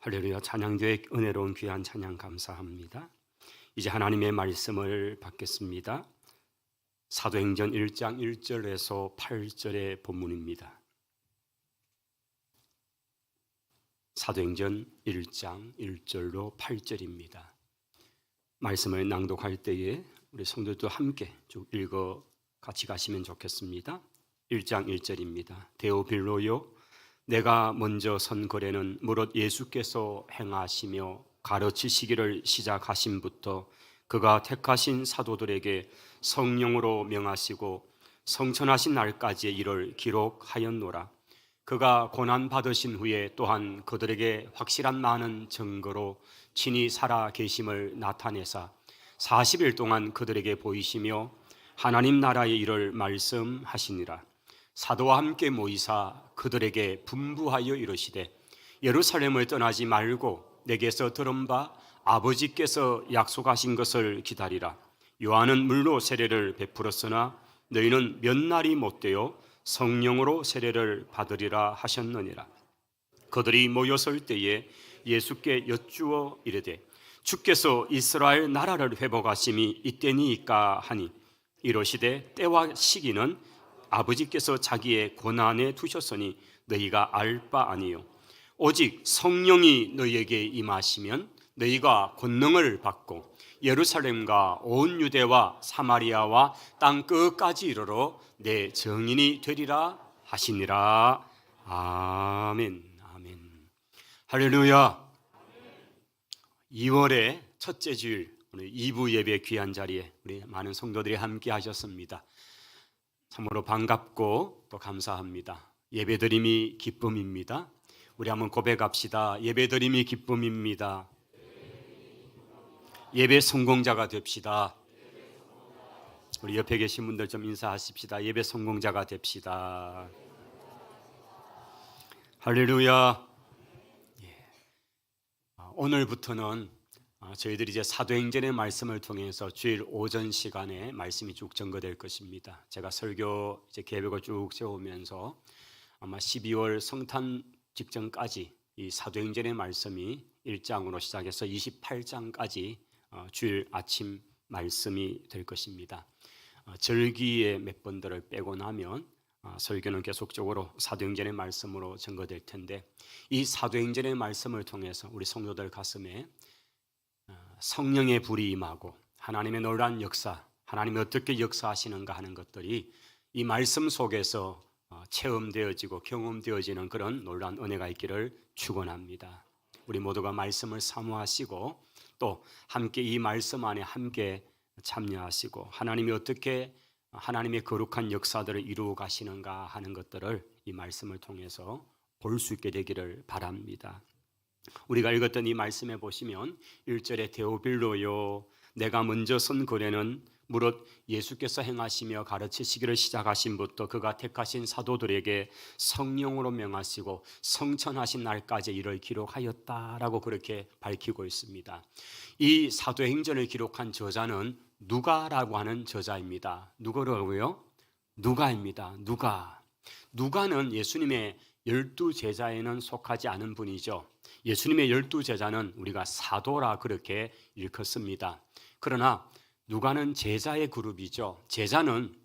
할렐루야. 찬양교회 은혜로운 귀한 찬양 감사합니다. 이제 하나님의 말씀을 받겠습니다. 사도행전 1장 1절에서 8절의 본문입니다. 사도행전 1장 1절로 8절입니다. 말씀을 낭독할 때에 우리 성도들도 함께 쭉 읽어 같이 가시면 좋겠습니다. 1장 1절입니다. 데오빌로요, 내가 먼저 선 거래는 무릇 예수께서 행하시며 가르치시기를 시작하신부터 그가 택하신 사도들에게 성령으로 명하시고 성천하신 날까지의 일을 기록하였노라. 그가 고난 받으신 후에 또한 그들에게 확실한 많은 증거로 친히 살아 계심을 나타내사 40일 동안 그들에게 보이시며 하나님 나라의 일을 말씀하시니라. 사도와 함께 모이사 그들에게 분부하여 이르시되 예루살렘을 떠나지 말고 내게서 들은 바 아버지께서 약속하신 것을 기다리라. 요한은 물로 세례를 베풀었으나 너희는 몇 날이 못되어 성령으로 세례를 받으리라 하셨느니라. 그들이 모였을 때에 예수께 여쭈어 이르되 주께서 이스라엘 나라를 회복하심이 이때니이까 하니 이르시되 때와 시기는 아버지께서 자기의 고난에 두셨으니 너희가 알 바 아니요 오직 성령이 너희에게 임하시면 너희가 권능을 받고 예루살렘과 온 유대와 사마리아와 땅 끝까지 이르러 내 증인이 되리라 하시니라. 아멘. 아멘. 할렐루야. 2월의 첫째 주일 오늘 2부 예배 귀한 자리에 우리 많은 성도들이 함께 하셨습니다. 참으로 반갑고 또 감사합니다. 예배드림이 기쁨입니다. 우리 한번 고백합시다. 예배드림이 기쁨입니다. 예배 성공자가 됩시다. 우리 옆에 계신 분들 좀 인사하십시다. 예배 성공자가 됩시다. 할렐루야. 오늘부터는 저희들이 이제 사도행전의 말씀을 통해서 주일 오전 시간에 말씀이 쭉 전거될 것입니다. 제가 설교 이제 계획을 쭉 세우면서 아마 12월 성탄 직전까지 이 사도행전의 말씀이 1장으로 시작해서 28장까지 주일 아침 말씀이 될 것입니다. 절기의 몇 번들을 빼고 나면 설교는 계속적으로 사도행전의 말씀으로 전거될 텐데 이 사도행전의 말씀을 통해서 우리 성도들 가슴에 성령의 불이 임하고 하나님의 놀라운 역사, 하나님이 어떻게 역사하시는가 하는 것들이 이 말씀 속에서 체험되어지고 경험되어지는 그런 놀라운 은혜가 있기를 축원합니다. 우리 모두가 말씀을 사모하시고 또 함께 이 말씀 안에 함께 참여하시고 하나님이 어떻게 하나님의 거룩한 역사들을 이루어 가시는가 하는 것들을 이 말씀을 통해서 볼 수 있게 되기를 바랍니다. 우리가 읽었던 이 말씀에 보시면 1절에 데오빌로요, 내가 먼저 선 거래는 무릇 예수께서 행하시며 가르치시기를 시작하신부터 그가 택하신 사도들에게 성령으로 명하시고 성천하신 날까지 이를 기록하였다라고 그렇게 밝히고 있습니다. 이 사도행전을 기록한 저자는 누가라고 하는 저자입니다. 누구라고요? 누가입니다. 누가는 예수님의 12제자에는 속하지 않은 분이죠. 예수님의 12제자는 우리가 사도라 그렇게 일컫습니다. 그러나 누가는 제자의 그룹이죠. 제자는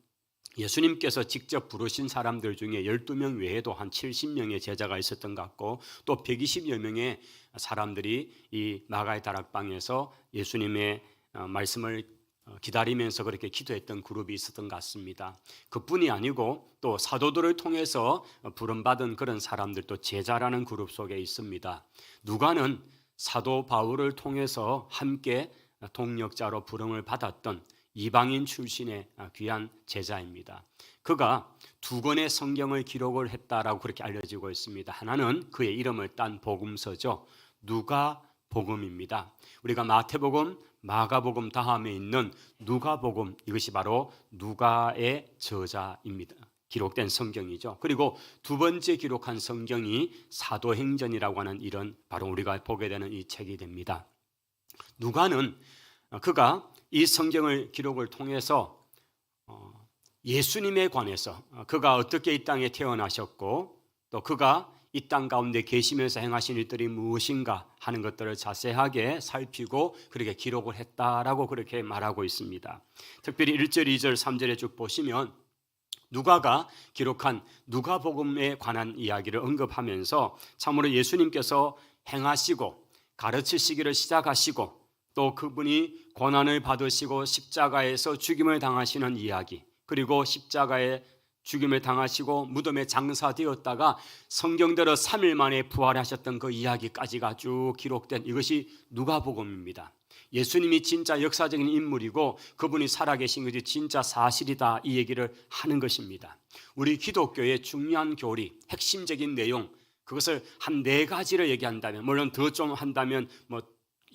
예수님께서 직접 부르신 사람들 중에 12명 외에도 한 70명의 제자가 있었던 것 같고 또 120여 명의 사람들이 이 마가의 다락방에서 예수님의 말씀을 기다리면서 그렇게 기도했던 그룹이 있었던 것 같습니다. 그뿐이 아니고 또 사도들을 통해서 부름받은 그런 사람들도 제자라는 그룹 속에 있습니다. 누가는 사도 바울을 통해서 함께 동역자로 부름을 받았던 이방인 출신의 귀한 제자입니다. 그가 2권의 성경을 기록을 했다라고 그렇게 알려지고 있습니다. 하나는 그의 이름을 딴 복음서죠. 누가복음입니다. 우리가 마태복음, 마가복음 다음에 있는 누가복음, 이것이 바로 누가의 저자입니다. 기록된 성경이죠. 그리고 두 번째 기록한 성경이 사도행전이라고 하는 이런 바로 우리가 보게 되는 이 책이 됩니다. 누가는 그가 이 성경을 기록을 통해서 예수님에 관해서 그가 어떻게 이 땅에 태어나셨고 또 그가 이 땅 가운데 계시면서 행하신 일들이 무엇인가 하는 것들을 자세하게 살피고 그렇게 기록을 했다라고 그렇게 말하고 있습니다. 특별히 1절, 2절, 3절에 쭉 보시면 누가가 기록한 누가복음에 관한 이야기를 언급하면서 참으로 예수님께서 행하시고 가르치시기를 시작하시고 또 그분이 고난을 받으시고 십자가에서 죽임을 당하시는 이야기, 그리고 십자가에 죽임을 당하시고 무덤에 장사되었다가 성경대로 3일 만에 부활하셨던 그 이야기까지가 쭉 기록된 이것이 누가복음입니다. 예수님이 진짜 역사적인 인물이고 그분이 살아계신 것이 진짜 사실이다, 이 얘기를 하는 것입니다. 우리 기독교의 중요한 교리, 핵심적인 내용, 그것을 한 4가지를 얘기한다면, 물론 더 좀 한다면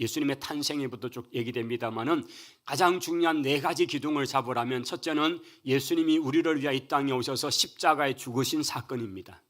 예수님의 탄생에부터 쭉 얘기됩니다만은 가장 중요한 4가지 기둥을 잡으라면 첫째는 예수님이 우리를 위하여 이 땅에 오셔서 십자가에 죽으신 사건입니다.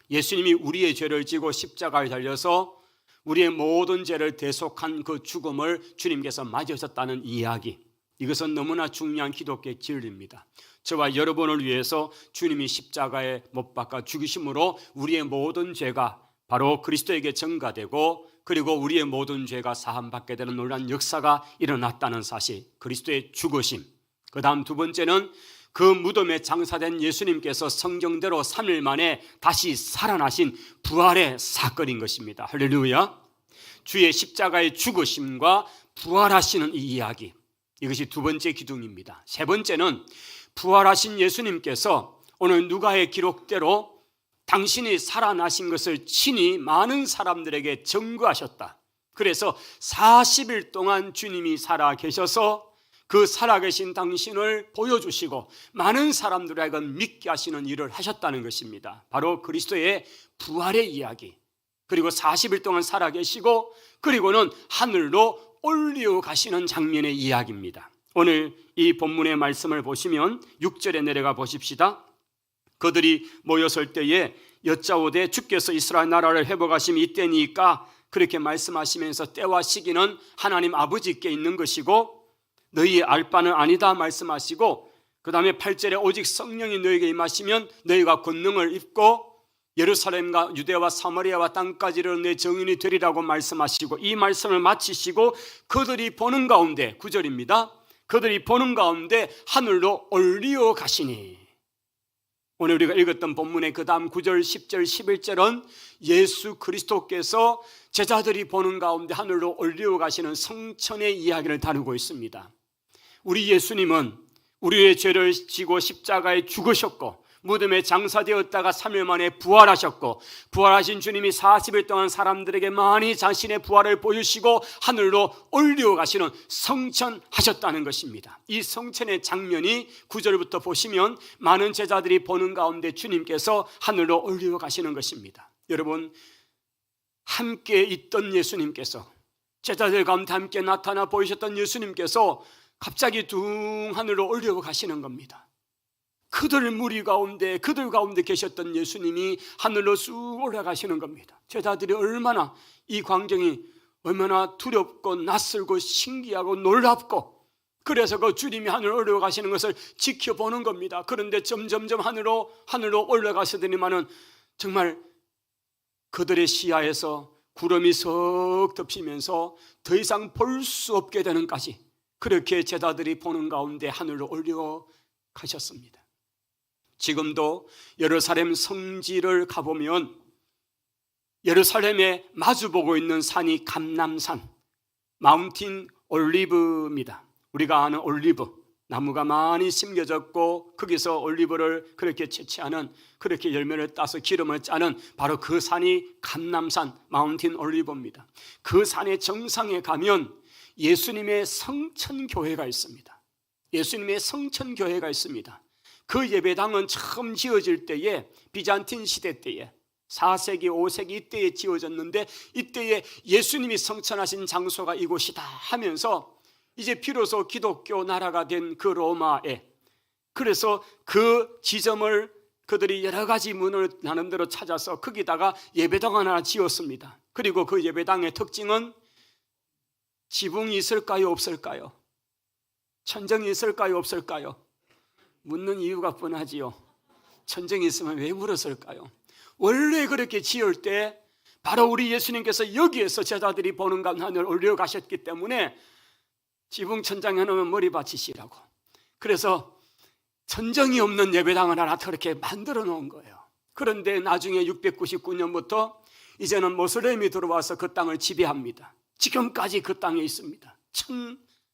예수님이 우리의 죄를 지고 십자가에 달려서 우리의 모든 죄를 대속한 그 죽음을 주님께서 맞으셨다는 이야기, 이것은 너무나 중요한 기독교의 진리입니다. 저와 여러분을 위해서 주님이 십자가에 못 박아 죽으심으로 우리의 모든 죄가 바로 그리스도에게 전가되고 그리고 우리의 모든 죄가 사함받게 되는 놀라운 역사가 일어났다는 사실, 그리스도의 죽으심. 그 다음 2번째는 그 무덤에 장사된 예수님께서 성경대로 3일 만에 다시 살아나신 부활의 사건인 것입니다. 할렐루야. 주의 십자가의 죽으심과 부활하시는 이 이야기, 이것이 2번째 기둥입니다. 3번째는 부활하신 예수님께서 오늘 누가의 기록대로 당신이 살아나신 것을 친히 많은 사람들에게 증거하셨다. 그래서 40일 동안 주님이 살아계셔서 그 살아계신 당신을 보여주시고 많은 사람들에게 믿게 하시는 일을 하셨다는 것입니다. 바로 그리스도의 부활의 이야기, 그리고 40일 동안 살아계시고 그리고는 하늘로 올리어 가시는 장면의 이야기입니다. 오늘 이 본문의 말씀을 보시면 6절에 내려가 보십시다. 그들이 모였을 때에 여짜오되 주께서 이스라엘 나라를 회복하심이 이때니까, 그렇게 말씀하시면서 때와 시기는 하나님 아버지께 있는 것이고 너희의 알 바는 아니다 말씀하시고, 그 다음에 8절에 오직 성령이 너희에게 임하시면 너희가 권능을 입고 예루살렘과 유대와 사마리아와 땅까지를 내 증인이 되리라고 말씀하시고, 이 말씀을 마치시고 그들이 보는 가운데, 9절입니다. 그들이 보는 가운데 하늘로 올리어 가시니. 오늘 우리가 읽었던 본문의 그 다음 9절, 10절, 11절은 예수 그리스도께서 제자들이 보는 가운데 하늘로 올리어 가시는 성천의 이야기를 다루고 있습니다. 우리 예수님은 우리의 죄를 지고 십자가에 죽으셨고 무덤에 장사되었다가 3일 만에 부활하셨고, 부활하신 주님이 40일 동안 사람들에게 많이 자신의 부활을 보여주시고 하늘로 올리어 가시는 성천하셨다는 것입니다. 이 성천의 장면이 9절부터 보시면 많은 제자들이 보는 가운데 주님께서 하늘로 올리어 가시는 것입니다. 여러분, 함께 있던 예수님께서, 제자들 가운데 함께 나타나 보이셨던 예수님께서 갑자기 둥 하늘로 올리어 가시는 겁니다. 그들 무리 가운데, 그들 가운데 계셨던 예수님이 하늘로 쑥 올라가시는 겁니다. 제자들이 얼마나, 이 광경이 얼마나 두렵고 낯설고 신기하고 놀랍고, 그래서 그 주님이 하늘로 올라가시는 것을 지켜보는 겁니다. 그런데 점점점 하늘로 올라가시더니만은 정말 그들의 시야에서 구름이 석 덮이면서 더 이상 볼 수 없게 되는까지, 그렇게 제자들이 보는 가운데 하늘로 올라가셨습니다. 지금도 예루살렘 성지를 가보면 예루살렘에 마주보고 있는 산이 감람산, 마운틴 올리브입니다. 우리가 아는 올리브, 나무가 많이 심겨졌고 거기서 올리브를 그렇게 채취하는, 그렇게 열매를 따서 기름을 짜는 바로 그 산이 감람산, 마운틴 올리브입니다. 그 산의 정상에 가면 예수님의 성천교회가 있습니다. 예수님의 성천교회가 있습니다. 그 예배당은 처음 지어질 때에, 비잔틴 시대 때에 4세기, 5세기 이때에 지어졌는데, 이때에 예수님이 성천하신 장소가 이곳이다 하면서 이제 비로소 기독교 나라가 된 그 로마에, 그래서 그 지점을 그들이 여러 가지 문을 나름대로 찾아서 거기다가 예배당 하나 지었습니다. 그리고 그 예배당의 특징은 지붕이 있을까요, 없을까요? 천정이 있을까요, 없을까요? 묻는 이유가 뻔하지요. 천정이 있으면 왜 물었을까요? 원래 그렇게 지을 때 바로 우리 예수님께서 여기에서 제자들이 보는 가운데 하늘을 올려가셨기 때문에 지붕 천장에 놓으면 머리 받치시라고, 그래서 천정이 없는 예배당을 하나 그렇게 만들어 놓은 거예요. 그런데 나중에 699년부터 이제는 모슬렘이 들어와서 그 땅을 지배합니다. 지금까지 그 땅에 있습니다.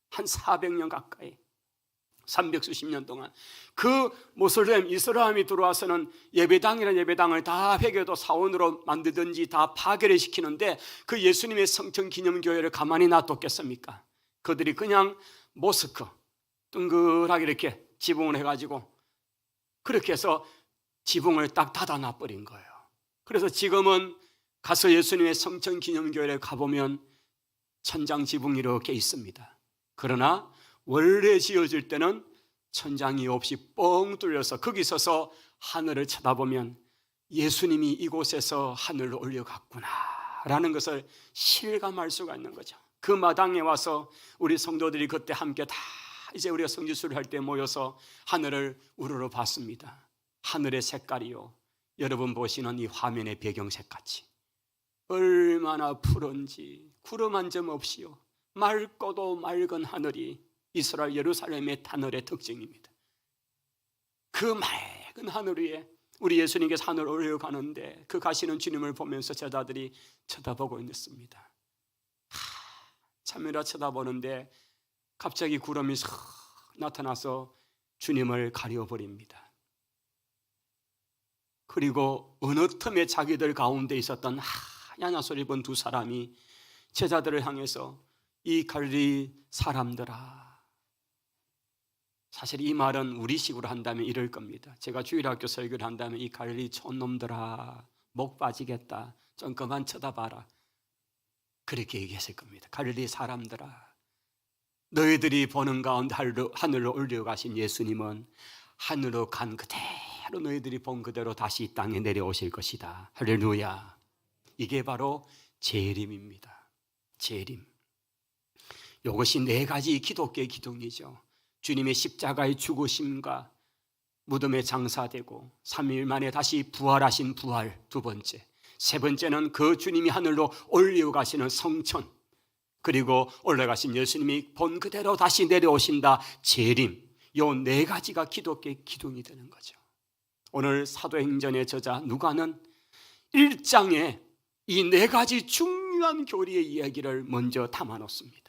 한 400년 가까이, 300수십 년 동안 그 모슬렘 이슬람이 들어와서는 예배당이라는 예배당을 다 회교도 사원으로 만들든지 다 파괴를 시키는데 그 예수님의 성천 기념교회를 가만히 놔뒀겠습니까? 그들이 그냥 모스크 둥글하게 이렇게 지붕을 해가지고 그렇게 해서 지붕을 딱 닫아놔버린 거예요. 그래서 지금은 가서 예수님의 성천 기념교회를 가보면 천장 지붕이 이렇게 있습니다. 그러나 원래 지어질 때는 천장이 없이 뻥 뚫려서 거기 서서 하늘을 쳐다보면 예수님이 이곳에서 하늘로 올려갔구나 라는 것을 실감할 수가 있는 거죠. 그 마당에 와서 우리 성도들이 그때 함께 다 이제 우리가 성지순례를 할 때 모여서 하늘을 우러러 봤습니다. 하늘의 색깔이요, 여러분 보시는 이 화면의 배경색 같이 얼마나 푸른지, 구름 한 점 없이요, 맑고도 맑은 하늘이 이스라엘 예루살렘의 하늘의 특징입니다. 그 맑은 하늘 위에 우리 예수님께서 하늘 올려가는데 그 가시는 주님을 보면서 제자들이 쳐다보고 있습니다. 참으라 쳐다보는데 갑자기 구름이 싹 나타나서 주님을 가려버립니다. 그리고 어느 틈에 자기들 가운데 있었던 하얀 옷을 입은 두 사람이 제자들을 향해서 이 갈릴리 사람들아, 사실 이 말은 우리식으로 한다면 이럴 겁니다. 제가 주일학교 설교를 한다면 이 갈릴리 촌놈들아, 목 빠지겠다, 좀 그만 쳐다봐라, 그렇게 얘기했을 겁니다. 갈릴리 사람들아, 너희들이 보는 가운데 하늘로 올려가신 예수님은 하늘로 간 그대로 너희들이 본 그대로 다시 이 땅에 내려오실 것이다. 할렐루야. 이게 바로 재림입니다. 재림. 이것이 네 가지 기독교의 기둥이죠. 주님의 십자가의 죽으심과 무덤에 장사되고 3일 만에 다시 부활하신 부활, 두 번째. 세 번째는 그 주님이 하늘로 올려가시는 성천, 그리고 올라가신 예수님이 본 그대로 다시 내려오신다, 재림. 이 네 가지가 기독교의 기둥이 되는 거죠. 오늘 사도행전의 저자 누가는 1장에 이 네 가지 중요한 교리의 이야기를 먼저 담아놓습니다.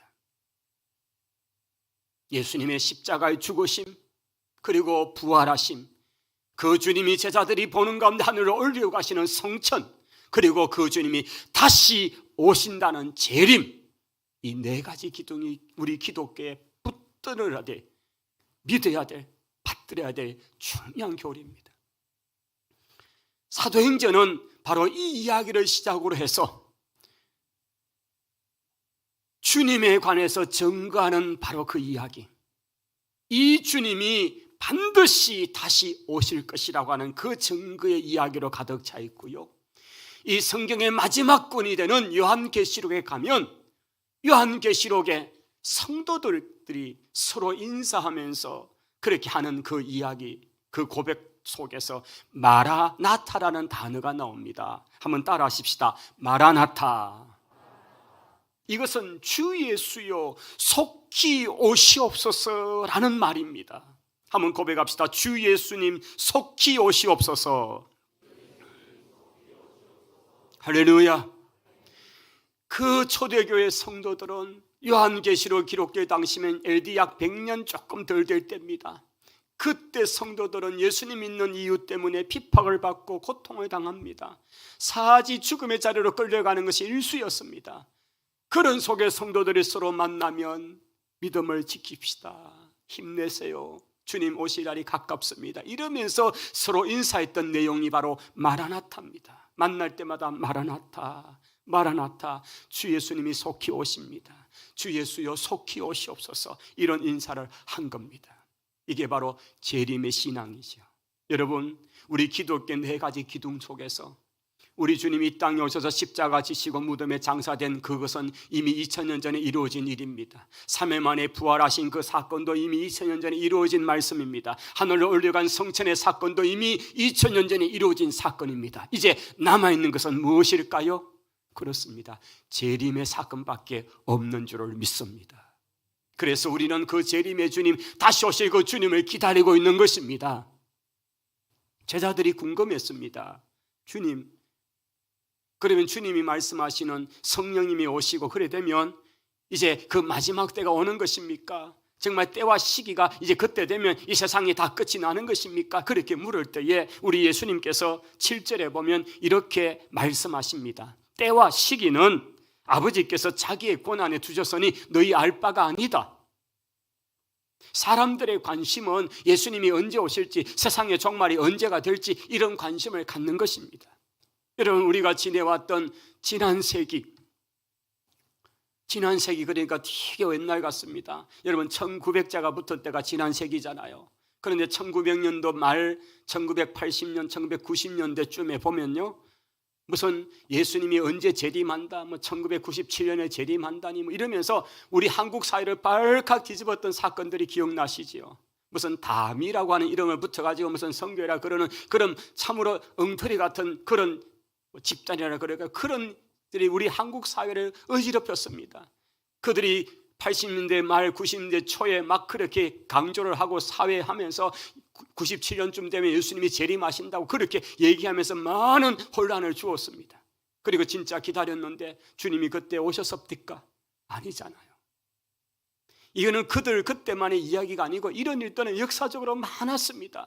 예수님의 십자가의 죽으심, 그리고 부활하심, 그 주님이 제자들이 보는 가운데 하늘로 올려가시는 성천, 그리고 그 주님이 다시 오신다는 재림, 이 네 가지 기둥이 우리 기독교에 붙들어야 돼, 믿어야 돼, 받들어야 될 중요한 교리입니다. 사도행전은 바로 이 이야기를 시작으로 해서 주님에 관해서 증거하는 바로 그 이야기, 이 주님이 반드시 다시 오실 것이라고 하는 그 증거의 이야기로 가득 차 있고요, 이 성경의 마지막 권이 되는 요한계시록에 가면 요한계시록에 성도들이 서로 인사하면서 그렇게 하는 그 이야기, 그 고백 속에서 마라나타라는 단어가 나옵니다. 한번 따라 하십시다. 마라나타. 이것은 주 예수여 속히 오시옵소서라는 말입니다. 한번 고백합시다. 주 예수님 속히 오시옵소서. 할렐루야. 그 초대교회 성도들은 요한계시록 기록될 당시면 LD 약 100년 조금 덜 될 때입니다. 그때 성도들은 예수님 믿는 이유 때문에 핍박을 받고 고통을 당합니다. 사지 죽음의 자리로 끌려가는 것이 일수였습니다. 그런 속에 성도들이 서로 만나면 믿음을 지킵시다, 힘내세요, 주님 오실 날이 가깝습니다, 이러면서 서로 인사했던 내용이 바로 마라나타입니다. 만날 때마다 마라나타, 마라나타, 주 예수님이 속히 오십니다, 주 예수여 속히 오시옵소서, 이런 인사를 한 겁니다. 이게 바로 재림의 신앙이죠. 여러분, 우리 기독교 네 가지 기둥 속에서 우리 주님이 이 땅에 오셔서 십자가 지시고 무덤에 장사된 그것은 이미 2000년 전에 이루어진 일입니다. 3일 만에 부활하신 그 사건도 이미 2000년 전에 이루어진 말씀입니다. 하늘로 올려간 성천의 사건도 이미 2000년 전에 이루어진 사건입니다. 이제 남아있는 것은 무엇일까요? 그렇습니다. 재림의 사건밖에 없는 줄을 믿습니다. 그래서 우리는 그 재림의 주님, 다시 오실 그 주님을 기다리고 있는 것입니다. 제자들이 궁금했습니다. 주님, 그러면 주님이 말씀하시는 성령님이 오시고 그래 되면 이제 그 마지막 때가 오는 것입니까? 정말 때와 시기가 이제 그때 되면 이 세상이 다 끝이 나는 것입니까? 그렇게 물을 때에 우리 예수님께서 7절에 보면 이렇게 말씀하십니다. 때와 시기는 아버지께서 자기의 권한에 두셨으니 너희 알 바가 아니다. 사람들의 관심은 예수님이 언제 오실지, 세상의 종말이 언제가 될지 이런 관심을 갖는 것입니다. 여러분, 우리가 지내왔던 지난 세기 그러니까 되게 옛날 같습니다. 여러분, 1900자가 붙을 때가 지난 세기잖아요. 그런데 1900년도 말 1980년 1990년대쯤에 보면요, 무슨 예수님이 언제 재림한다, 1997년에 재림한다니 이러면서 우리 한국 사회를 발칵 뒤집었던 사건들이 기억나시지요? 무슨 담이라고 하는 이름을 붙여가지고 무슨 선교라 그러는 그런 참으로 엉터리 같은 그런 집단이라 그럴까, 그런 들이 우리 한국 사회를 어지럽혔습니다. 그들이 80년대 말 90년대 초에 막 그렇게 강조를 하고 사회하면서 97년쯤 되면 예수님이 재림하신다고 그렇게 얘기하면서 많은 혼란을 주었습니다. 그리고 진짜 기다렸는데 주님이 그때 오셨습니까? 아니잖아요. 이거는 그들 그때만의 이야기가 아니고 이런 일들은 역사적으로 많았습니다.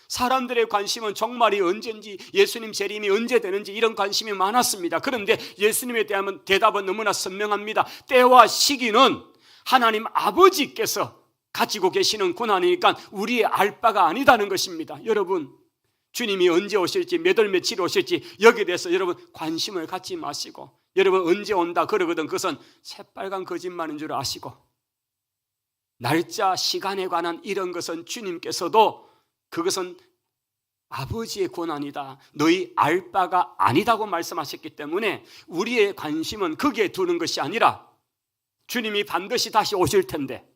사람들의 관심은 종말이 언제인지, 예수님 재림이 언제 되는지 이런 관심이 많았습니다. 그런데 예수님에 대한 대답은 너무나 선명합니다. 때와 시기는 하나님 아버지께서 가지고 계시는 권한이니까 우리의 알 바가 아니다는 것입니다. 여러분, 주님이 언제 오실지, 몇 월 며칠 오실지 여기에 대해서 여러분 관심을 갖지 마시고, 여러분 언제 온다 그러거든 그것은 새빨간 거짓말인 줄 아시고, 날짜 시간에 관한 이런 것은 주님께서도 그것은 아버지의 권한이다, 너희 알 바가 아니다고 말씀하셨기 때문에 우리의 관심은 거기에 두는 것이 아니라 주님이 반드시 다시 오실 텐데,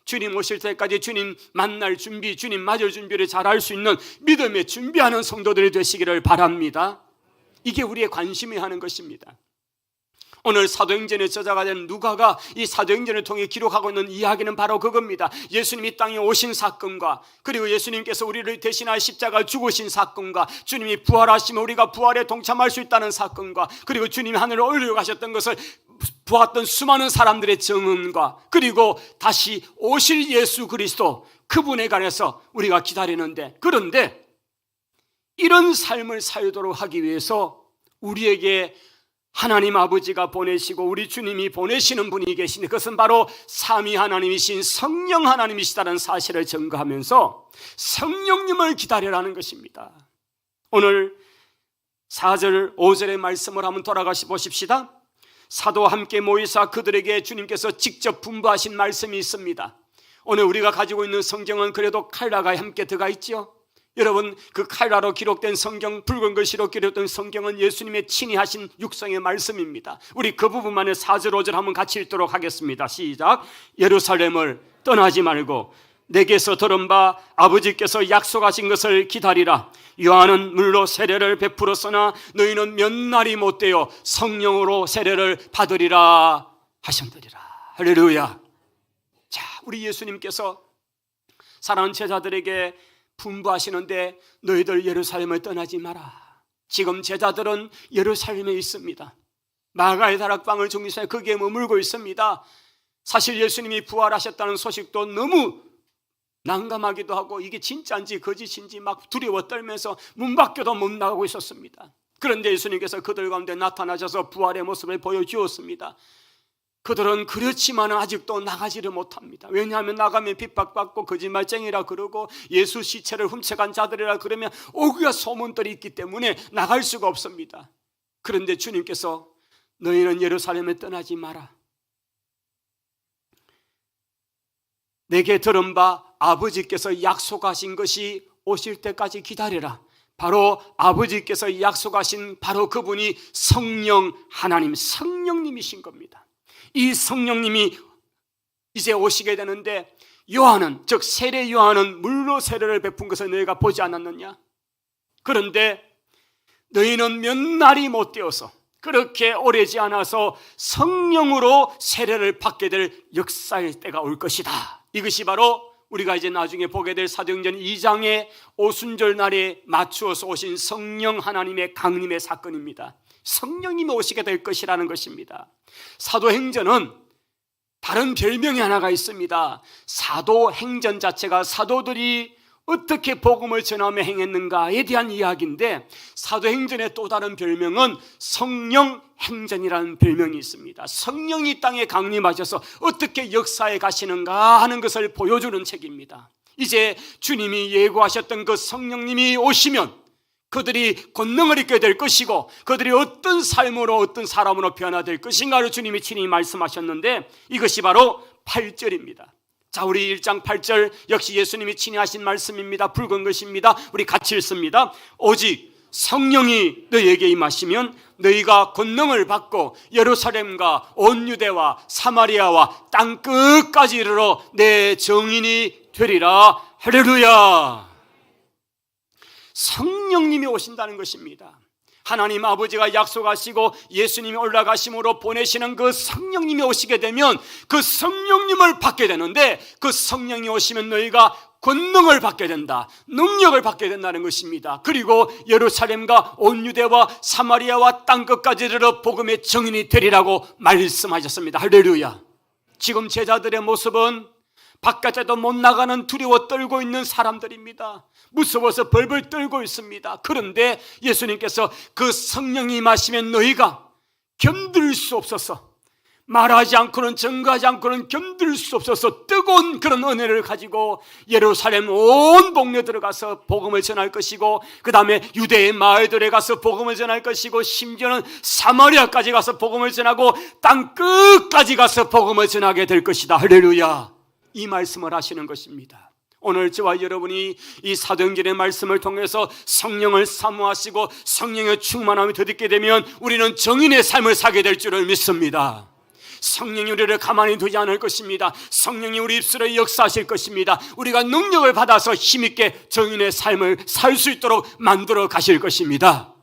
주님 오실 때까지 주님 만날 준비, 주님 맞을 준비를 잘할 수 있는 믿음에 준비하는 성도들이 되시기를 바랍니다. 이게 우리의 관심이 하는 것입니다. 오늘 사도행전의 저자가 된 누가가 이 사도행전을 통해 기록하고 있는 이야기는 바로 그겁니다. 예수님이 땅에 오신 사건과, 그리고 예수님께서 우리를 대신하여 십자가 죽으신 사건과, 주님이 부활하시면 우리가 부활에 동참할 수 있다는 사건과, 그리고 주님이 하늘로 올려가셨던 것을 보았던 수많은 사람들의 증언과, 그리고 다시 오실 예수 그리스도 그분에 관해서 우리가 기다리는데, 그런데 이런 삶을 살도록 하기 위해서 우리에게 하나님 아버지가 보내시고 우리 주님이 보내시는 분이 계시니 그것은 바로 삼위 하나님이신 성령 하나님이시다는 사실을 증거하면서 성령님을 기다리라는 것입니다. 오늘 4절 5절의 말씀을 한번 돌아가시 보십시다. 사도와 함께 모이사 그들에게 주님께서 직접 분부하신 말씀이 있습니다. 오늘 우리가 가지고 있는 성경은 그래도 칼라가 함께 들어가 있죠. 여러분, 그 칼라로 기록된 성경, 붉은 글씨로 기록된 성경은 예수님의 친히 하신 육성의 말씀입니다. 우리 그 부분만을 4절 5절 한번 같이 읽도록 하겠습니다. 시작. 예루살렘을 떠나지 말고 내게서 들은 바 아버지께서 약속하신 것을 기다리라. 요한은 물로 세례를 베풀었으나 너희는 몇 날이 못되어 성령으로 세례를 받으리라 하셨느니라. 할렐루야. 자, 우리 예수님께서 사랑하는 제자들에게 분부하시는데 너희들 예루살렘을 떠나지 마라. 지금 제자들은 예루살렘에 있습니다. 마가의 다락방을 중심해 거기에 머물고 있습니다. 사실 예수님이 부활하셨다는 소식도 너무 난감하기도 하고 이게 진짜인지 거짓인지 막 두려워 떨면서 문 밖에도 못 나가고 있었습니다. 그런데 예수님께서 그들 가운데 나타나셔서 부활의 모습을 보여주었습니다. 그들은 그렇지만 아직도 나가지를 못합니다. 왜냐하면 나가면 핍박받고 거짓말쟁이라 그러고 예수 시체를 훔쳐간 자들이라 그러면 오그가 소문들이 있기 때문에 나갈 수가 없습니다. 그런데 주님께서 너희는 예루살렘에 떠나지 마라. 내게 들은 바 아버지께서 약속하신 것이 오실 때까지 기다려라. 바로 아버지께서 약속하신 바로 그분이 성령 하나님, 성령님이신 겁니다. 이 성령님이 이제 오시게 되는데, 요한은, 즉 세례 요한은 물로 세례를 베푼 것을 너희가 보지 않았느냐? 그런데 너희는 몇 날이 못 되어서, 그렇게 오래지 않아서 성령으로 세례를 받게 될 역사의 때가 올 것이다. 이것이 바로 우리가 이제 나중에 보게 될 사도행전 2장의 오순절 날에 맞추어서 오신 성령 하나님의 강림의 사건입니다. 성령님이 오시게 될 것이라는 것입니다. 사도행전은 다른 별명이 하나가 있습니다. 사도행전 자체가 사도들이 어떻게 복음을 전하며 행했는가에 대한 이야기인데, 사도행전의 또 다른 별명은 성령행전이라는 별명이 있습니다. 성령이 땅에 강림하셔서 어떻게 역사에 가시는가 하는 것을 보여주는 책입니다. 이제 주님이 예고하셨던 그 성령님이 오시면 그들이 권능을 입게 될 것이고, 그들이 어떤 삶으로, 어떤 사람으로 변화될 것인가를 주님이 친히 말씀하셨는데, 이것이 바로 8절입니다. 자, 우리 1장 8절 역시 예수님이 친히 하신 말씀입니다. 붉은 것입니다. 우리 같이 읽습니다. 오직 성령이 너희에게 임하시면 너희가 권능을 받고 예루살렘과 온 유대와 사마리아와 땅 끝까지 이르러 내 증인이 되리라. 할렐루야. 성령님이 오신다는 것입니다. 하나님 아버지가 약속하시고 예수님이 올라가심으로 보내시는 그 성령님이 오시게 되면 그 성령님을 받게 되는데, 그 성령이 오시면 너희가 권능을 받게 된다, 능력을 받게 된다는 것입니다. 그리고 예루살렘과 온 유대와 사마리아와 땅끝까지 이르러 복음의 증인이 되리라고 말씀하셨습니다. 할렐루야. 지금 제자들의 모습은 바깥에도 못 나가는 두려워 떨고 있는 사람들입니다. 무서워서 벌벌 떨고 있습니다. 그런데 예수님께서 그 성령이 임하시면 너희가 견딜 수 없어서, 말하지 않고는, 증거하지 않고는 견딜 수 없어서 뜨거운 그런 은혜를 가지고 예루살렘 온 동네 들어가서 복음을 전할 것이고, 그 다음에 유대의 마을들에 가서 복음을 전할 것이고, 심지어는 사마리아까지 가서 복음을 전하고 땅 끝까지 가서 복음을 전하게 될 것이다. 할렐루야. 이 말씀을 하시는 것입니다. 오늘 저와 여러분이 이 사도행전의 말씀을 통해서 성령을 사모하시고 성령의 충만함이 더듬게 되면 우리는 정인의 삶을 사게 될 줄을 믿습니다. 성령이 우리를 가만히 두지 않을 것입니다. 성령이 우리 입술에 역사하실 것입니다. 우리가 능력을 받아서 힘있게 정인의 삶을 살 수 있도록 만들어 가실 것입니다.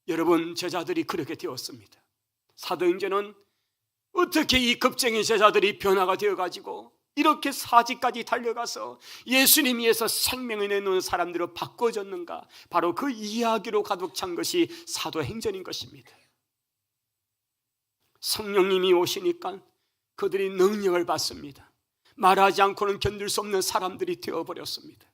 여러분, 제자들이 그렇게 되었습니다. 사도행전은 어떻게 이 겁쟁이 제자들이 변화가 되어가지고 이렇게 사지까지 달려가서 예수님 위해서 생명을 내놓은 사람들로 바꿔졌는가, 바로 그 이야기로 가득 찬 것이 사도행전인 것입니다. 성령님이 오시니까 그들이 능력을 받습니다. 말하지 않고는 견딜 수 없는 사람들이 되어버렸습니다.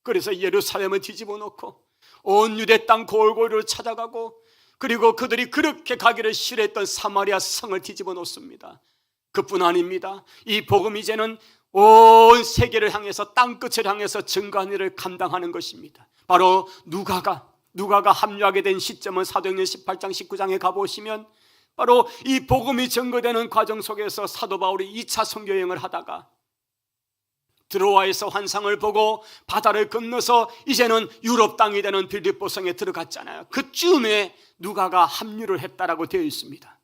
그래서 예루살렘을 뒤집어 놓고 온 유대 땅 골고루 찾아가고, 그리고 그들이 그렇게 가기를 싫어했던 사마리아 성을 뒤집어 놓습니다. 그뿐 아닙니다. 이 복음 이제는 온 세계를 향해서, 땅끝을 향해서 증거하는 일을 감당하는 것입니다. 바로 누가가 합류하게 된 시점은 사도행전 18장 19장에 가보시면 바로 이 복음이 증거되는 과정 속에서 사도 바울이 2차 선교여행을 하다가 드로아에서 환상을 보고 바다를 건너서 이제는 유럽 땅이 되는 빌립보성에 들어갔잖아요. 그쯤에 누가가 합류를 했다라고 되어 있습니다.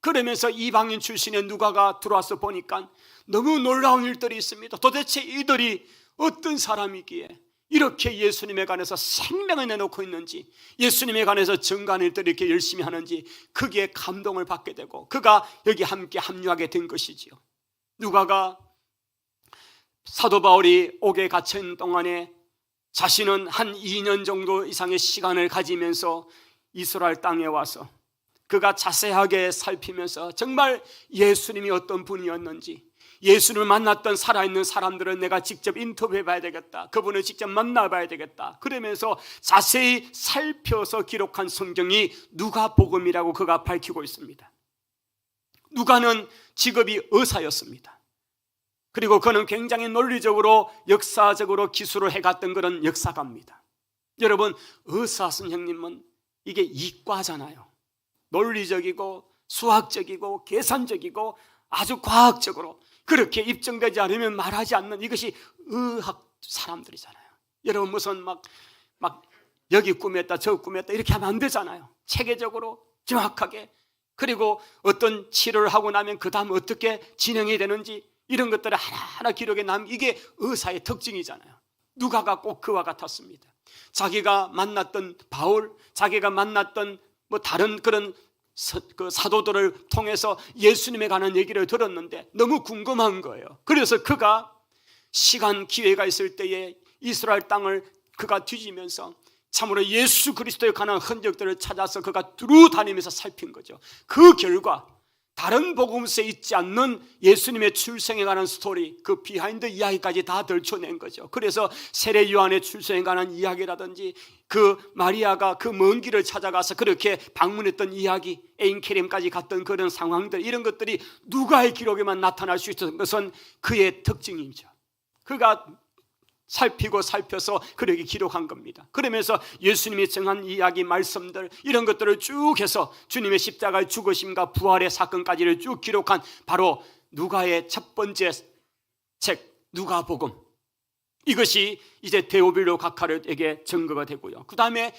그러면서 이방인 출신의 누가가 들어와서 보니까 너무 놀라운 일들이 있습니다. 도대체 이들이 어떤 사람이기에 이렇게 예수님에 관해서 생명을 내놓고 있는지, 예수님에 관해서 증거하는 일들을 이렇게 열심히 하는지 크게 감동을 받게 되고, 그가 여기 함께 합류하게 된 것이지요. 누가가 사도 바울이 옥에 갇힌 동안에 자신은 한 2년 정도 이상의 시간을 가지면서 이스라엘 땅에 와서 그가 자세하게 살피면서 정말 예수님이 어떤 분이었는지, 예수를 만났던 살아있는 사람들을 내가 직접 인터뷰해 봐야 되겠다, 그분을 직접 만나봐야 되겠다, 그러면서 자세히 살펴서 기록한 성경이 누가복음이라고 그가 밝히고 있습니다. 누가는 직업이 의사였습니다. 그리고 그는 굉장히 논리적으로 역사적으로 기술을 해갔던 그런 역사가입니다. 여러분, 의사 선생님은 이게 이과잖아요. 논리적이고 수학적이고 계산적이고 아주 과학적으로 그렇게 입증되지 않으면 말하지 않는, 이것이 의학 사람들이잖아요. 여러분, 무슨 막 여기 꾸몄다 저 꾸몄다 이렇게 하면 안 되잖아요. 체계적으로 정확하게, 그리고 어떤 치료를 하고 나면 그 다음 어떻게 진행이 되는지 이런 것들을 하나하나 기록에 남기, 이게 의사의 특징이잖아요. 누가가 꼭 그와 같았습니다. 자기가 만났던 바울, 자기가 만났던 뭐 다른 그런 사도들을 통해서 예수님에 관한 얘기를 들었는데 너무 궁금한 거예요. 그래서 그가 시간 기회가 있을 때에 이스라엘 땅을 그가 뒤지면서 참으로 예수 그리스도에 관한 흔적들을 찾아서 그가 두루 다니면서 살핀 거죠. 그 결과 다른 복음서에 있지 않는 예수님의 출생에 관한 스토리, 그 비하인드 이야기까지 다 들춰낸 거죠. 그래서 세례 요한의 출생에 관한 이야기라든지 그 마리아가 그 먼 길을 찾아가서 그렇게 방문했던 이야기, 에인케렘까지 갔던 그런 상황들, 이런 것들이 누가의 기록에만 나타날 수 있었던 것은 그의 특징이죠. 그가 살피고 살펴서 그렇게 기록한 겁니다. 그러면서 예수님이 정한 이야기, 말씀들 이런 것들을 쭉 해서 주님의 십자가의 죽으심과 부활의 사건까지를 쭉 기록한 바로 누가의 첫 번째 책 누가복음, 이것이 이제 데오빌로 각하에게 증거가 되고요. 그 다음에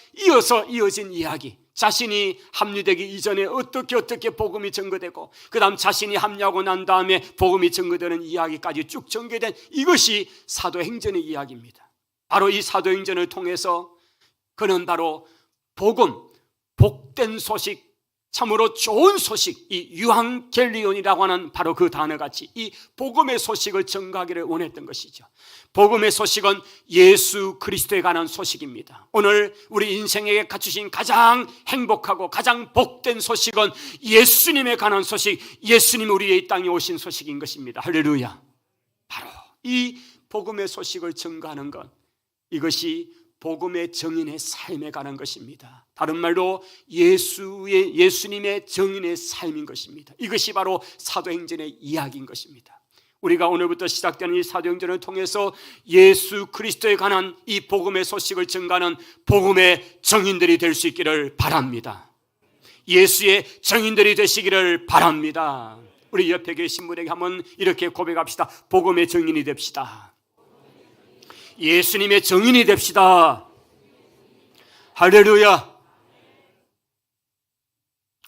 이어진 이야기, 자신이 합류되기 이전에 어떻게 복음이 증거되고 그 다음 자신이 합류하고 난 다음에 복음이 증거되는 이야기까지 쭉 전개된 이것이 사도행전의 이야기입니다. 바로 이 사도행전을 통해서 그는 바로 복음, 복된 소식, 참으로 좋은 소식, 이 유앙겔리온이라고 하는 바로 그 단어같이 이 복음의 소식을 전가하기를 원했던 것이죠. 복음의 소식은 예수 그리스도에 관한 소식입니다. 오늘 우리 인생에게 갖추신 가장 행복하고 가장 복된 소식은 예수님에 관한 소식, 예수님이 우리의 이 땅에 오신 소식인 것입니다. 할렐루야. 바로 이 복음의 소식을 전가하는 것, 이것이 복음의 정인의 삶에 관한 것입니다. 다른 말로 예수님의 정인의 삶인 것입니다. 이것이 바로 사도행전의 이야기인 것입니다. 우리가 오늘부터 시작되는 이 사도행전을 통해서 예수 그리스도에 관한 이 복음의 소식을 전가하는 복음의 정인들이 될 수 있기를 바랍니다. 예수의 정인들이 되시기를 바랍니다. 우리 옆에 계신 분에게 한번 이렇게 고백합시다. 복음의 정인이 됩시다. 예수님의 정인이 됩시다. 할렐루야.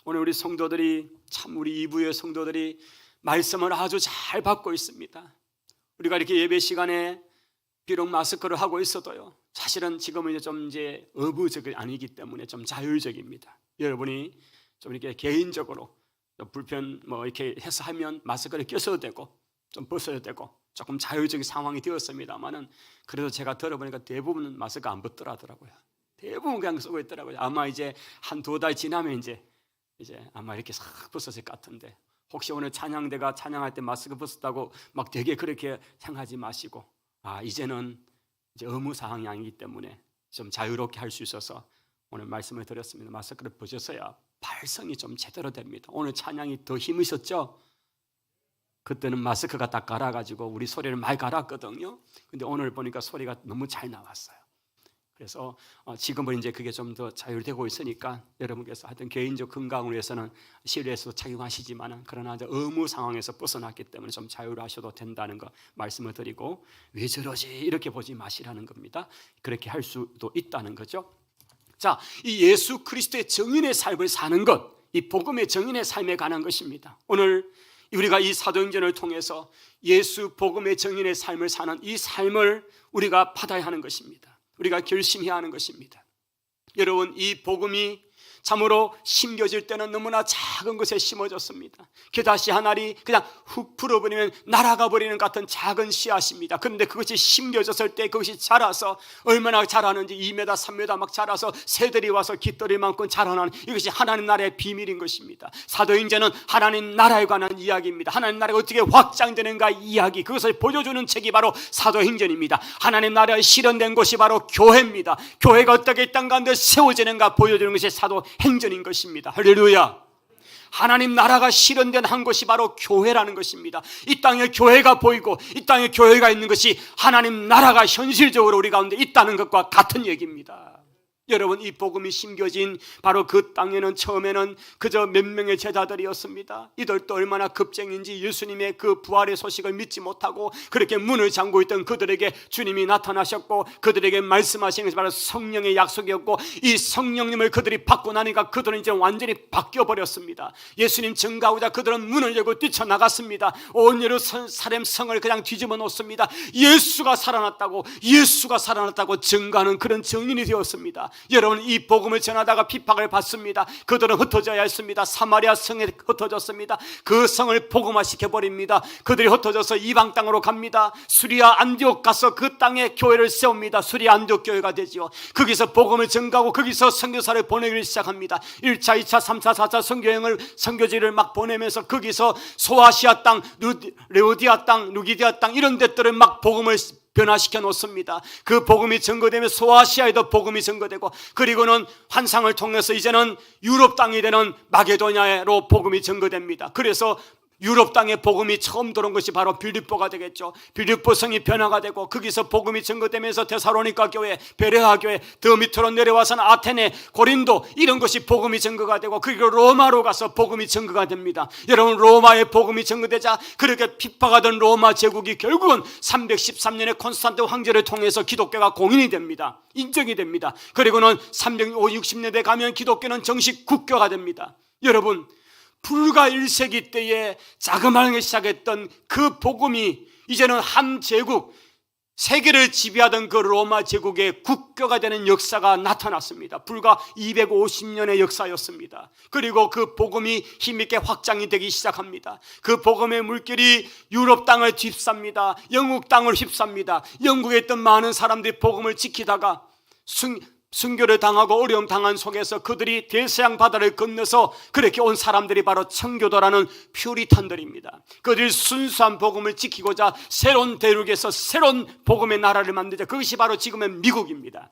오늘 우리 성도들이, 참 우리 이부의 성도들이 말씀을 아주 잘 받고 있습니다. 우리가 이렇게 예배 시간에 비록 마스크를 하고 있어도요, 사실은 지금은 좀 이제 의무적이 아니기 때문에 좀 자율적입니다. 여러분이 좀 이렇게 개인적으로 불편 이렇게 해서 하면 마스크를 껴서도 되고 좀 벗어도 되고 조금 자율적인 상황이 되었습니다만은, 그래도 제가 들어보니까 대부분은 마스크 안 벗더라고요. 대부분 그냥 쓰고 있더라고요. 아마 이제 한두 달 지나면 이제 아마 이렇게 싹 벗어질 것 같은데, 혹시 오늘 찬양대가 찬양할 때 마스크 벗었다고 막 되게 그렇게 생각하지 마시고, 이제는 이제 의무 사항이 아니기 때문에 좀 자유롭게 할 수 있어서 오늘 말씀을 드렸습니다. 마스크를 벗으셔야 발성이 좀 제대로 됩니다. 오늘 찬양이 더 힘이 있었죠? 그때는 마스크가 딱 갈아가지고 우리 소리를 많이 갈았거든요. 근데 오늘 보니까 소리가 너무 잘 나왔어요. 그래서 지금은 이제 그게 좀 더 자율되고 있으니까 여러분께서 하여튼 개인적 건강을 위해서는 실내에서 착용하시지만, 그러나 이제 의무 상황에서 벗어났기 때문에 좀 자율하셔도 된다는 거 말씀을 드리고, 왜 저러지 이렇게 보지 마시라는 겁니다. 그렇게 할 수도 있다는 거죠. 자, 이 예수 그리스도의 정인의 삶을 사는 것, 이 복음의 정인의 삶에 관한 것입니다. 오늘 우리가 이 사도행전을 통해서 예수 복음의 정인의 삶을 사는 이 삶을 우리가 받아야 하는 것입니다. 우리가 결심해야 하는 것입니다. 여러분, 이 복음이 참으로 심겨질 때는 너무나 작은 것에 심어졌습니다. 그다시 하나리 그냥 훅 불어버리면 날아가 버리는 같은 작은 씨앗입니다. 그런데 그것이 심겨졌을 때 그것이 자라서 얼마나 자라는지 2m, 3m 막 자라서 새들이 와서 깃털이만큼 자라나는, 이것이 하나님 나라의 비밀인 것입니다. 사도행전은 하나님 나라에 관한 이야기입니다. 하나님 나라가 어떻게 확장되는가 이야기, 그것을 보여주는 책이 바로 사도행전입니다. 하나님 나라에 실현된 것이 바로 교회입니다. 교회가 어떻게 땅 가운데 세워지는가 보여주는 것이 사도행전인 것입니다. 할렐루야. 하나님 나라가 실현된 한 것이 바로 교회라는 것입니다. 이 땅에 교회가 보이고 이 땅에 교회가 있는 것이 하나님 나라가 현실적으로 우리 가운데 있다는 것과 같은 얘기입니다. 여러분, 이 복음이 심겨진 바로 그 땅에는 처음에는 그저 몇 명의 제자들이었습니다. 이들도 얼마나 급쟁인지 예수님의 그 부활의 소식을 믿지 못하고 그렇게 문을 잠고 있던 그들에게 주님이 나타나셨고 그들에게 말씀하신 것이 바로 성령의 약속이었고, 이 성령님을 그들이 받고 나니까 그들은 이제 완전히 바뀌어버렸습니다. 예수님 증거하고자 그들은 문을 열고 뛰쳐나갔습니다. 온 예루살렘 성을 그냥 뒤집어 놓습니다. 예수가 살아났다고 증거하는 그런 증인이 되었습니다. 여러분, 이 복음을 전하다가 핍박을 받습니다. 그들은 흩어져야 했습니다. 사마리아 성에 흩어졌습니다. 그 성을 복음화시켜버립니다. 그들이 흩어져서 이방 땅으로 갑니다. 수리아 안디옥 가서 그 땅에 교회를 세웁니다. 수리아 안디옥 교회가 되지요. 거기서 복음을 전가하고 거기서 선교사를 보내기 시작합니다. 1차, 2차, 3차, 4차 선교여행을, 선교지를 막 보내면서 거기서 소아시아 땅, 레오디아 땅, 루기디아 땅 이런 데들을 막 복음을 변화시켜 놓습니다. 그 복음이 전거되면 소아시아에도 복음이 전거되고, 그리고는 환상을 통해서 이제는 유럽 땅이 되는 마게도냐로 복음이 전거됩니다. 그래서 유럽 땅에 복음이 처음 들어온 것이 바로 빌립보가 되겠죠. 빌립보 성이 변화가 되고 거기서 복음이 전거되면서 데살로니가 교회, 베레아 교회, 더 밑으로 내려와서는 아테네, 고린도 이런 것이 복음이 전거가 되고, 그리고 로마로 가서 복음이 전거가 됩니다. 여러분, 로마에 복음이 전거되자 그렇게 핍박하던 로마 제국이 결국은 313년에 콘스탄틴 황제를 통해서 기독교가 공인이 됩니다. 인정이 됩니다. 그리고는 360년대 가면 기독교는 정식 국교가 됩니다. 여러분, 불과 1세기 때에 자그마하게 시작했던 그 복음이 이제는 한 제국, 세계를 지배하던 그 로마 제국의 국교가 되는 역사가 나타났습니다. 불과 250년의 역사였습니다. 그리고 그 복음이 힘있게 확장이 되기 시작합니다. 그 복음의 물결이 유럽 땅을 휩쌉니다. 영국 땅을 휩쌉니다. 영국에 있던 많은 사람들이 복음을 지키다가 순교를 당하고 어려움 당한 속에서 그들이 대서양 바다를 건너서 그렇게 온 사람들이 바로 청교도라는 퓨리탄들입니다. 그들이 순수한 복음을 지키고자 새로운 대륙에서 새로운 복음의 나라를 만들자. 그것이 바로 지금의 미국입니다.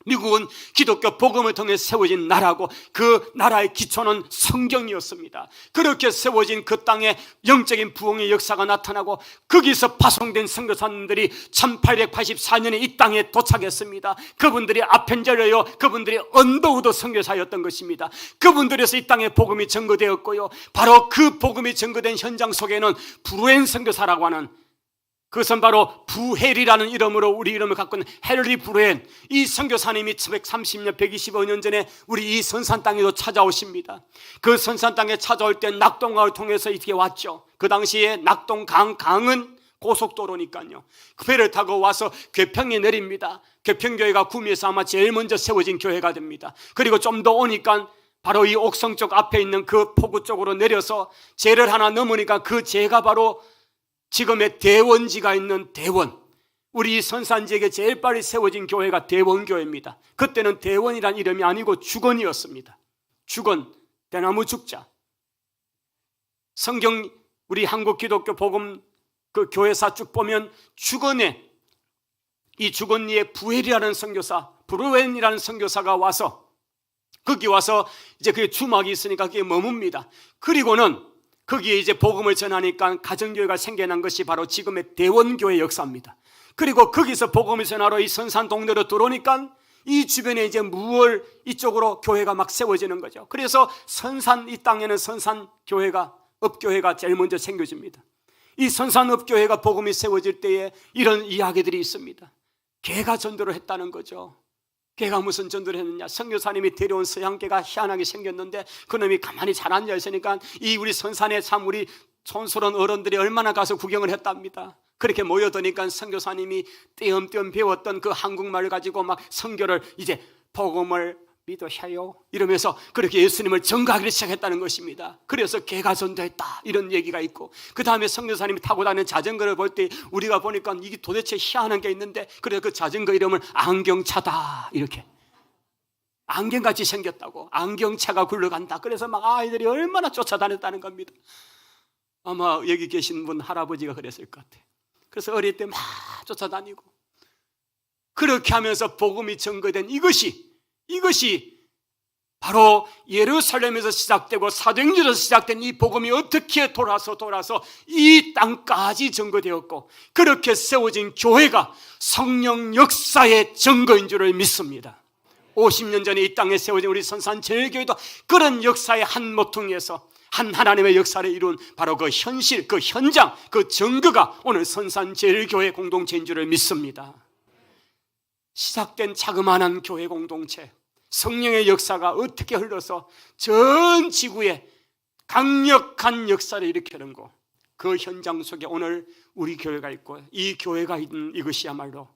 미국은 기독교 복음을 통해 세워진 나라고, 그 나라의 기초는 성경이었습니다. 그렇게 세워진 그 땅에 영적인 부흥의 역사가 나타나고 거기서 파송된 선교사님들이 1884년에 이 땅에 도착했습니다. 그분들이 아펜젤러요, 그분들이 언더우드 선교사였던 것입니다. 그분들에서 이 땅에 복음이 전거되었고요, 바로 그 복음이 전거된 현장 속에는 브루엔 선교사라고 하는, 그것은 바로 부헬이라는 이름으로 우리 이름을 갖고 있는 헨리 브루엔, 이 선교사님이 730년 125년 전에 우리 이 선산 땅에도 찾아오십니다. 그 선산 땅에 찾아올 때 낙동강을 통해서 이렇게 왔죠. 그 당시에 낙동강은 고속도로니까요. 그 배를 타고 와서 괴평에 내립니다. 괴평교회가 구미에서 아마 제일 먼저 세워진 교회가 됩니다. 그리고 좀 더 오니까 바로 이 옥성 쪽 앞에 있는 그 포구 쪽으로 내려서 제를 하나 넘으니까 그 제가 바로 지금의 대원지가 있는 대원, 우리 선산 지역에 제일 빨리 세워진 교회가 대원교회입니다. 그때는 대원이란 이름이 아니고 죽원이었습니다. 죽원, 대나무 죽자. 성경 우리 한국 기독교 복음 그 교회사 쭉 보면 죽원에, 이 죽원리에 부엘이라는 선교사, 브루엔이라는 선교사가 와서 거기 와서 이제 그게 주막이 있으니까 그게 머뭅니다. 그리고는 거기에 이제 복음을 전하니까 가정교회가 생겨난 것이 바로 지금의 대원교회 역사입니다. 그리고 거기서 복음을 전하러 이 선산 동네로 들어오니까 이 주변에 이제 무얼 이쪽으로 교회가 막 세워지는 거죠. 그래서 선산, 이 땅에는 선산교회가, 읍교회가 제일 먼저 생겨집니다. 이 선산읍교회가 복음이 세워질 때에 이런 이야기들이 있습니다. 개가 전도를 했다는 거죠. 개가 무슨 전도를 했느냐, 선교사님이 데려온 서양개가 희한하게 생겼는데 그놈이 가만히 잘 앉아있으니까 이 우리 선산에 참 우리 촌스러운 어른들이 얼마나 가서 구경을 했답니다. 그렇게 모여드니까 선교사님이 띄엄띄엄 배웠던 그 한국말을 가지고 막 선교를, 이제 복음을 믿으셔요 이러면서 그렇게 예수님을 전가하기 시작했다는 것입니다. 그래서 개가 전도했다 이런 얘기가 있고, 그 다음에 선교사님이 타고 다니는 자전거를 볼 때 우리가 보니까 이게 도대체 희한한 게 있는데, 그래서 그 자전거 이름을 안경차다, 이렇게 안경같이 생겼다고, 안경차가 굴러간다. 그래서 막 아이들이 얼마나 쫓아다녔다는 겁니다. 아마 여기 계신 분 할아버지가 그랬을 것 같아요. 그래서 어릴 때 막 쫓아다니고, 그렇게 하면서 복음이 전거된 이것이 바로 예루살렘에서 시작되고 사도행전에서 시작된 이 복음이 어떻게 돌아서 이 땅까지 전거되었고, 그렇게 세워진 교회가 성령 역사의 증거인 줄을 믿습니다. 50년 전에 이 땅에 세워진 우리 선산제일교회도 그런 역사의 한 모퉁이에서 한 하나님의 역사를 이룬 바로 그 현실, 그 현장, 그 증거가 오늘 선산제일교회 공동체인 줄을 믿습니다. 시작된 자그마한 교회 공동체, 성령의 역사가 어떻게 흘러서 전 지구에 강력한 역사를 일으키는 거, 그 현장 속에 오늘 우리 교회가 있고 이 교회가 있는 이것이야말로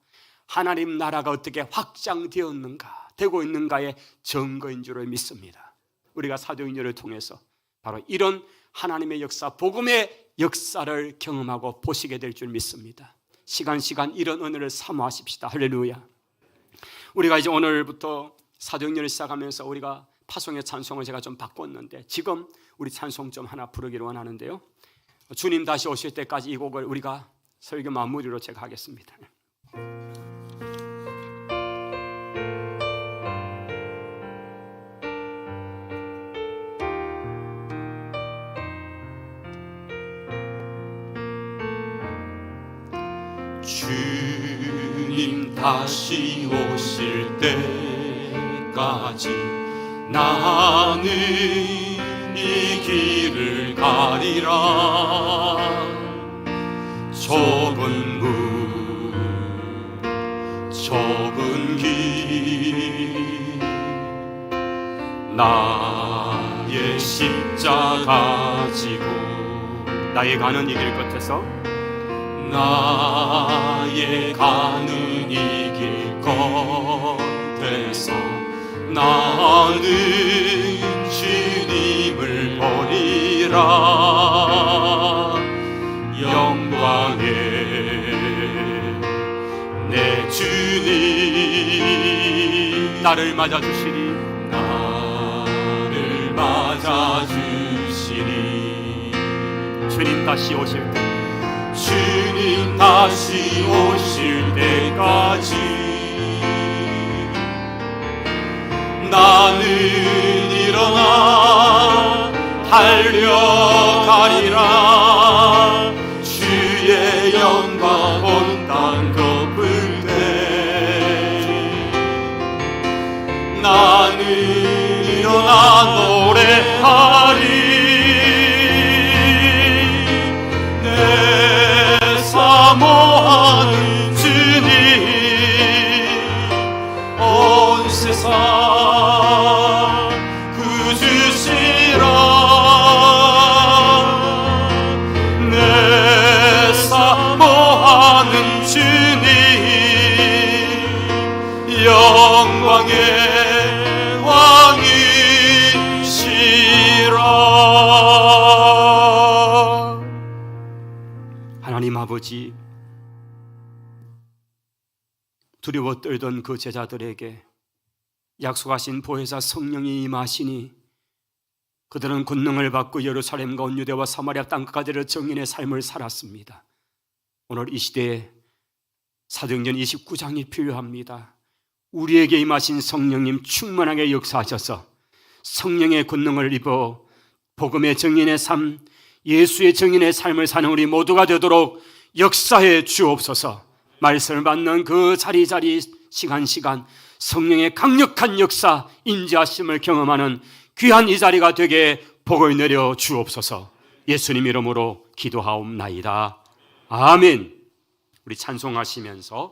하나님 나라가 어떻게 확장되었는가, 되고 있는가의 증거인 줄을 믿습니다. 우리가 사도행전을 통해서 바로 이런 하나님의 역사, 복음의 역사를 경험하고 보시게 될 줄 믿습니다. 시간 이런 은혜를 사모하십시다. 할렐루야. 우리가 이제 오늘부터 사도행전을 시작하면서 우리가 파송의 찬송을 제가 좀 바꿨는데 지금 우리 찬송 좀 하나 부르기를 원하는데요. 주님 다시 오실 때까지 이 곡을 우리가 설교 마무리로 제가 하겠습니다. 주님 다시 오실 때까지 나는 이 길을 가리라. 좁은 문, 좁은 길, 나의 십자가 지고 나의 가는 이 길 끝에서 나의 가는 이 길 끝에서 나는 주님을 보리라. 영광의 내 주님 나를 맞아주시리, 나를 맞아주시리. 주님 다시 오실 때, 주님 다시 오실 때까지 나는 일어나 달려가리라. 주의 영광 온 땅 덮을 때 나는 일어나 노래하리. 내 사모하는 주님 온 세상 구주시라. 내 사모하는 주님 영광의 왕이시라. 하나님 아버지, 두려워 떨던 그 제자들에게 약속하신 보혜사 성령이 임하시니 그들은 권능을 받고 예루살렘과 온 유대와 사마리아 땅까지를 정인의 삶을 살았습니다. 오늘 이 시대에 사도행전 29장이 필요합니다. 우리에게 임하신 성령님 충만하게 역사하셔서 성령의 권능을 입어 복음의 정인의 삶, 예수의 정인의 삶을 사는 우리 모두가 되도록 역사해 주옵소서. 말씀을 받는 그 자리 시간 성령의 강력한 역사, 인자하심을 경험하는 귀한 이 자리가 되게 복을 내려 주옵소서. 예수님 이름으로 기도하옵나이다. 아멘. 우리 찬송하시면서